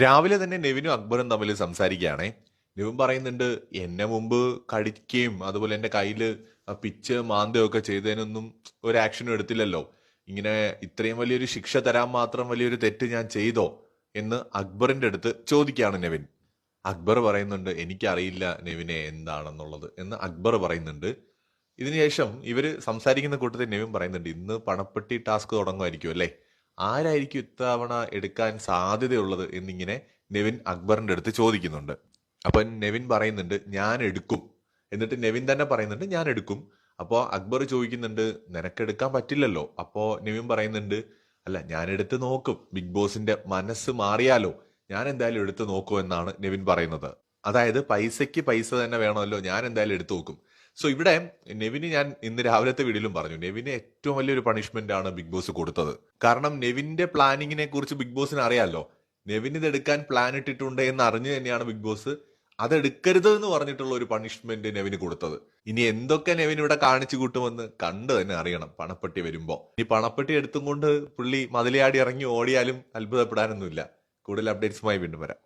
രാവിലെ തന്നെ നെവിനും അക്ബറും തമ്മിൽ സംസാരിക്കുകയാണേ. നെവിൻ പറയുന്നുണ്ട്, എന്നെ മുമ്പ് കടിക്കുകയും അതുപോലെ എന്റെ കയ്യില് പിച്ച് മാന്തുകയൊക്കെ ചെയ്തതിനൊന്നും ഒരു ആക്ഷനും എടുത്തില്ലല്ലോ. ഇങ്ങനെ ഇത്രയും വലിയൊരു ശിക്ഷ തരാൻ മാത്രം വലിയൊരു തെറ്റ് ഞാൻ ചെയ്തോ എന്ന് അക്ബറിന്റെ അടുത്ത് ചോദിക്കുകയാണ് നെവിൻ. അക്ബർ പറയുന്നുണ്ട്, എനിക്കറിയില്ല നെവിനെ എന്താണെന്നുള്ളത് എന്ന് അക്ബർ പറയുന്നുണ്ട്. ഇതിനുശേഷം ഇവര് സംസാരിക്കുന്ന കൂട്ടത്തിൽ നെവിൻ പറയുന്നുണ്ട്, ഇന്ന് പണപ്പെട്ടി ടാസ്ക് തുടങ്ങുമായിരിക്കും അല്ലേ, ആരായിരിക്കും ഇത്തവണ എടുക്കാൻ സാധ്യതയുള്ളത് എന്നിങ്ങനെ നെവിൻ അക്ബറിന്റെ അടുത്ത് ചോദിക്കുന്നുണ്ട്. അപ്പൊ നെവിൻ പറയുന്നുണ്ട്, ഞാൻ എടുക്കും. എന്നിട്ട് നെവിൻ തന്നെ പറയുന്നുണ്ട്, ഞാൻ എടുക്കും. അപ്പോ അക്ബർ ചോദിക്കുന്നുണ്ട്, നിനക്കെടുക്കാൻ പറ്റില്ലല്ലോ. അപ്പോ നെവിൻ പറയുന്നുണ്ട്, അല്ല, ഞാൻ എടുത്ത് നോക്കും, ബിഗ് ബോസിന്റെ മനസ്സ് മാറിയാലോ, ഞാൻ എന്തായാലും എടുത്ത് നോക്കും എന്നാണ് നെവിൻ പറയുന്നത്. അതായത് പൈസയ്ക്ക് പൈസ തന്നെ വേണമല്ലോ, ഞാൻ എന്തായാലും എടുത്തു നോക്കും. സോ ഇവിടെ നെവിന് ഞാൻ ഇന്ന് രാവിലത്തെ വീഡിയോയിലും പറഞ്ഞു, നെവിന് ഏറ്റവും വലിയൊരു പണിഷ്മെന്റ് ആണ് ബിഗ് ബോസ് കൊടുത്തത്. കാരണം നെവിന്റെ പ്ലാനിങ്ങിനെ കുറിച്ച് ബിഗ് ബോസിന് അറിയാലോ. നെവിന് ഇത് എടുക്കാൻ പ്ലാൻ ഇട്ടിട്ടുണ്ട് എന്ന് അറിഞ്ഞു തന്നെയാണ് ബിഗ് ബോസ് അതെടുക്കരുത് എന്ന് പറഞ്ഞിട്ടുള്ള ഒരു പണിഷ്മെന്റ് നെവിന് കൊടുത്തത്. ഇനി എന്തൊക്കെ നെവിൻ ഇവിടെ കാണിച്ചു കൂട്ടുമെന്ന് കണ്ടു തന്നെ അറിയണം പണപ്പെട്ടി വരുമ്പോ. ഈ പണപ്പെട്ടി എടുത്തും കൊണ്ട് പുള്ളി മതിലയാടി ഇറങ്ങി ഓടിയാലും അത്ഭുതപ്പെടാനൊന്നുമില്ല. കൂടുതൽ അപ്ഡേറ്റ്സുമായി വീണ്ടും വരാം.